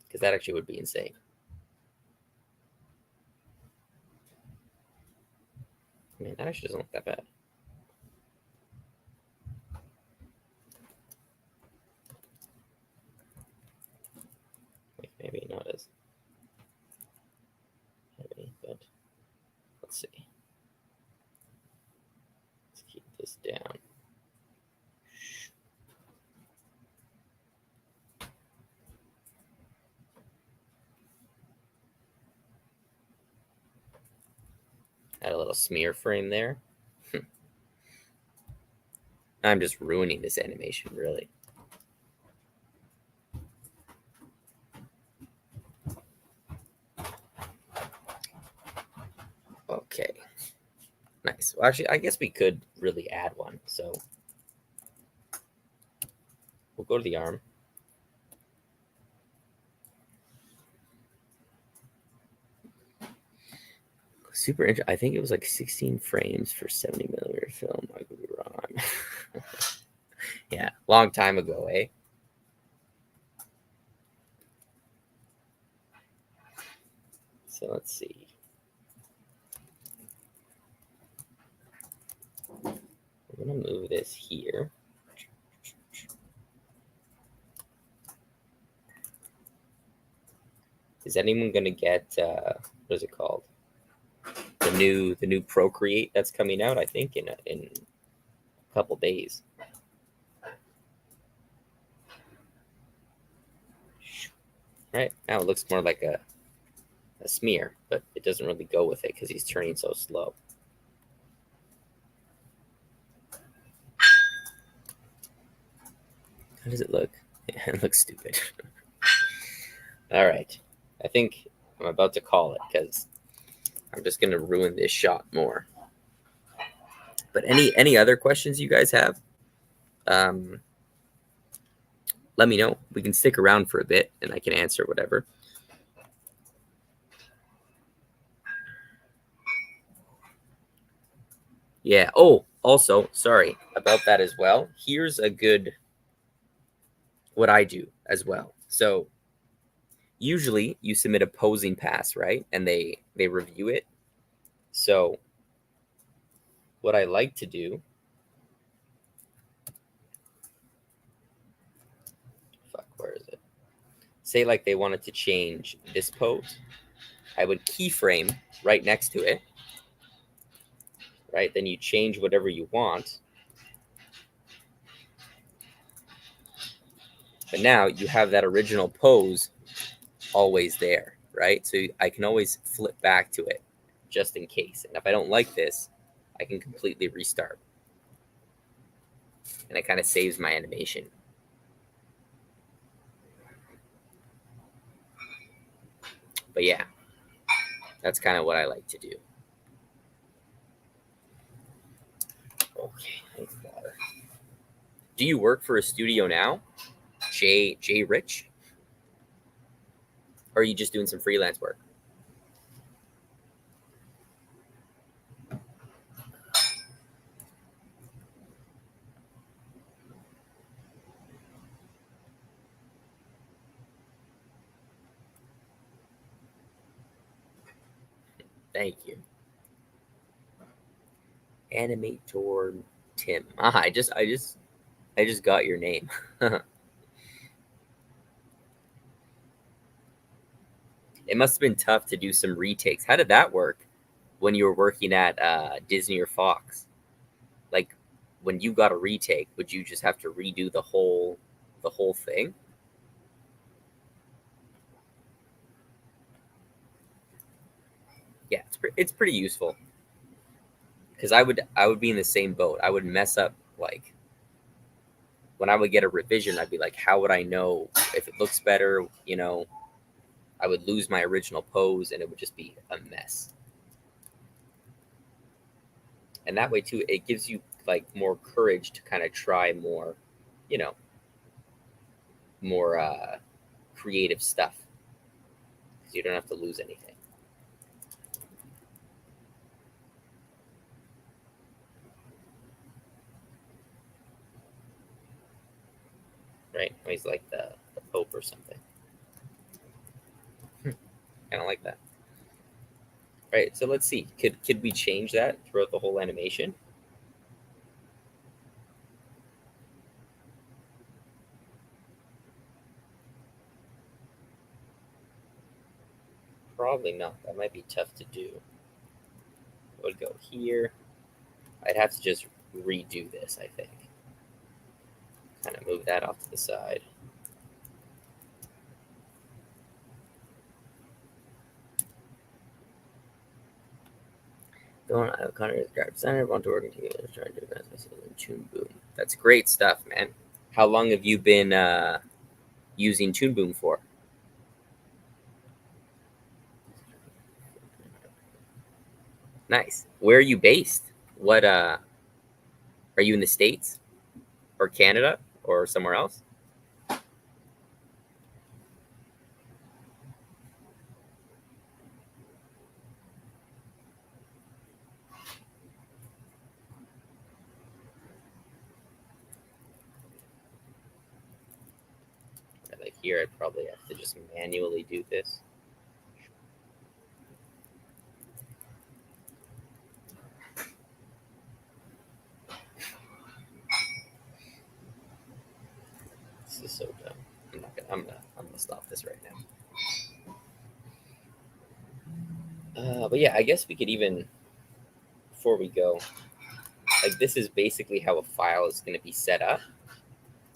Because that actually would be insane. Man, that actually doesn't look that bad. Maybe not as heavy, but let's see. Let's keep this down. Add a little smear frame there. I'm just ruining this animation, really. Okay. Nice. Well, actually, I guess we could really add one. So we'll go to the arm. Super interesting. I think it was like 16 frames for 70mm film. I could be wrong. Yeah, long time ago, eh? So let's see. I'm going to move this here. Is anyone going to get, what is it called? The new Procreate that's coming out, I think, in a couple days. Right now it looks more like a smear, but it doesn't really go with it because he's turning so slow. How does it look? It looks stupid. All right, I think I'm about to call it because I'm just going to ruin this shot more. But any other questions you guys have? Let me know. We can stick around for a bit and I can answer whatever. Yeah. Oh, also, sorry about that as well. Here's a good, what I do as well. So usually you submit a posing pass, right? And they review it. So what I like to do, where is it? Say like they wanted to change this pose. I would keyframe right next to it, right? Then you change whatever you want. But now you have that original pose always there, right? So I can always flip back to it just in case. And if I don't like this, I can completely restart. And it kind of saves my animation. But yeah, that's kind of what I like to do. Okay, thanks, water. Do you work for a studio now, Jay Rich? Or are you just doing some freelance work? Thank you. Animator Tim. I just got your name. It must have been tough to do some retakes. How did that work when you were working at Disney or Fox? Like when you got a retake, would you just have to redo the whole thing? Yeah, it's pretty useful because I would be in the same boat. I would mess up like when I would get a revision. I'd be like, how would I know if it looks better? I would lose my original pose and it would just be a mess. And that way too, it gives you like more courage to kind of try more, you know, more creative stuff because you don't have to lose anything. Right? He's like the Pope or something. Kind of like that. Right. So let's see. Could we change that throughout the whole animation? Probably not. That might be tough to do. I would go here. I'd have to just redo this, I think. Kind of move that off to the side. Going Connor is graphic designer, want to work together, trying to advance myself in Toon Boom. That's great stuff, man. How long have you been using Toon Boom for? Nice. Where are you based? What are you in the States or Canada or somewhere else? Like here, I'd probably have to just manually do this. This is so dumb. I'm gonna stop this right now. But yeah, I guess we could even before we go, like this is basically how a file is going to be set up.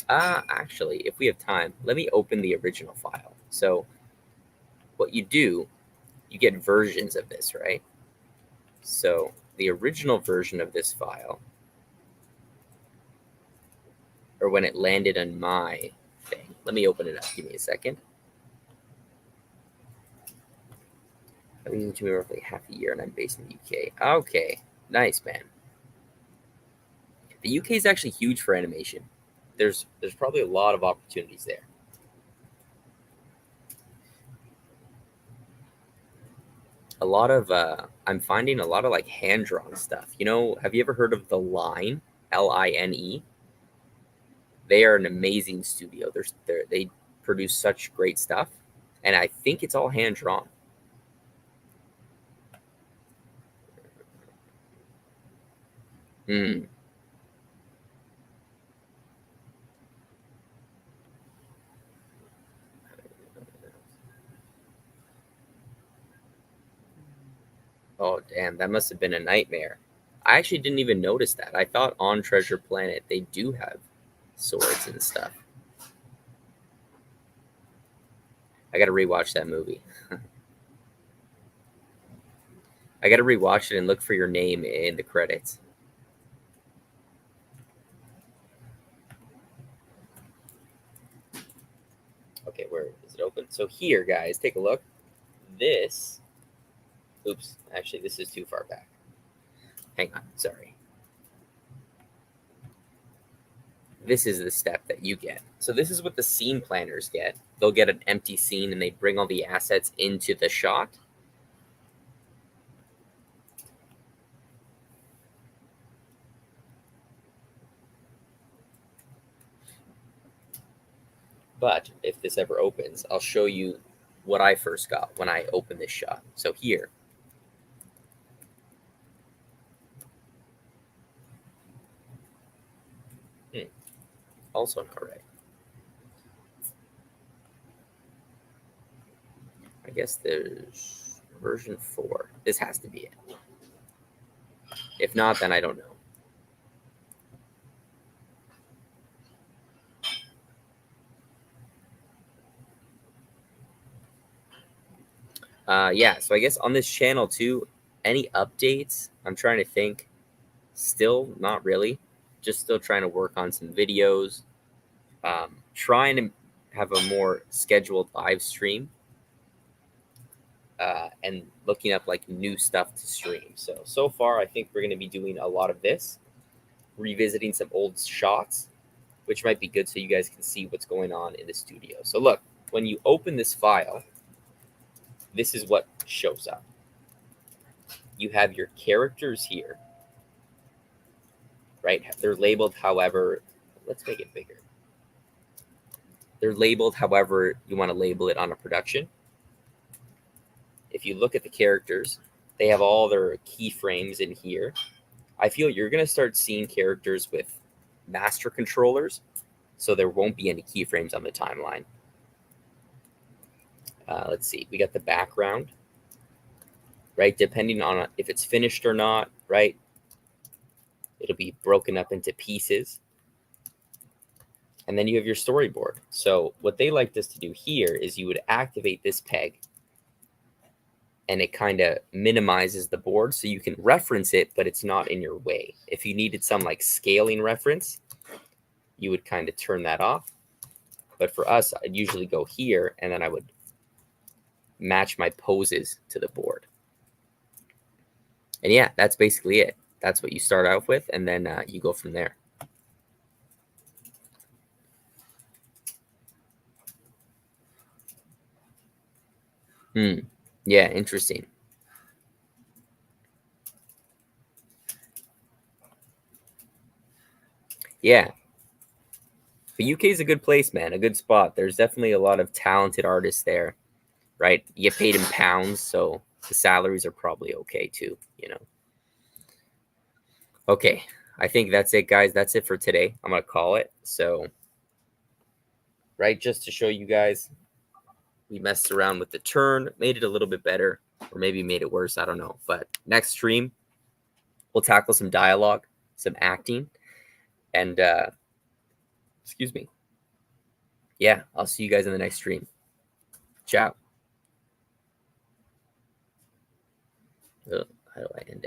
Actually, if we have time, let me open the original file. So what you do, you get versions of this, right? So the original version of this file, or when it landed on my thing, let me open it up. Give me a second. I've been using Toon roughly half a year, and I'm based in the UK. Okay, nice, man. The UK is actually huge for animation. There's probably a lot of opportunities there. A lot of I'm finding a lot of like hand drawn stuff. Have you ever heard of the Line? Line. They are an amazing studio. They produce such great stuff, and I think it's all hand drawn. Hmm. Oh damn, that must have been a nightmare. I actually didn't even notice that. I thought on Treasure Planet they do have swords and stuff. I got to rewatch that movie. I got to rewatch it and look for your name in the credits. Okay, where is it open? So here, guys, take a look. This. Oops, actually, this is too far back. Hang on, sorry. This is the step that you get. So this is what the scene planners get. They'll get an empty scene and they bring all the assets into the shot. But if this ever opens, I'll show you what I first got when I opened this shot. So here, also not right. I guess there's version 4. This has to be it. If not, then I don't know. Yeah, so I guess on this channel too, any updates? I'm trying to think. Still not really. Just still trying to work on some videos. Trying to have a more scheduled live stream. And looking up like new stuff to stream. So far, I think we're going to be doing a lot of this, revisiting some old shots, which might be good so you guys can see what's going on in the studio. So look, when you open this file, this is what shows up. You have your characters here, right? They're labeled however, let's make it bigger. They're labeled however you want to label it on a production. If you look at the characters, they have all their keyframes in here. I feel you're going to start seeing characters with master controllers, so there won't be any keyframes on the timeline. Let's see. We got the background, right? Depending on if it's finished or not, right? It'll be broken up into pieces. And then you have your storyboard. So what they liked us to do here is you would activate this peg, and it kind of minimizes the board so you can reference it, but it's not in your way. If you needed some like scaling reference, you would kind of turn that off. But for us, I'd usually go here, and then I would match my poses to the board. And yeah, that's basically it. That's what you start out with, and then you go from there. Yeah, interesting. Yeah. But UK is a good place, man, a good spot. There's definitely a lot of talented artists there, right? You get paid in pounds, so the salaries are probably okay too, you know. Okay, I think that's it, guys. That's it for today. I'm going to call it. So, right, just to show you guys, we messed around with the turn, made it a little bit better, or maybe made it worse. I don't know. But next stream, we'll tackle some dialogue, some acting, and excuse me. Yeah, I'll see you guys in the next stream. Ciao. How do I end?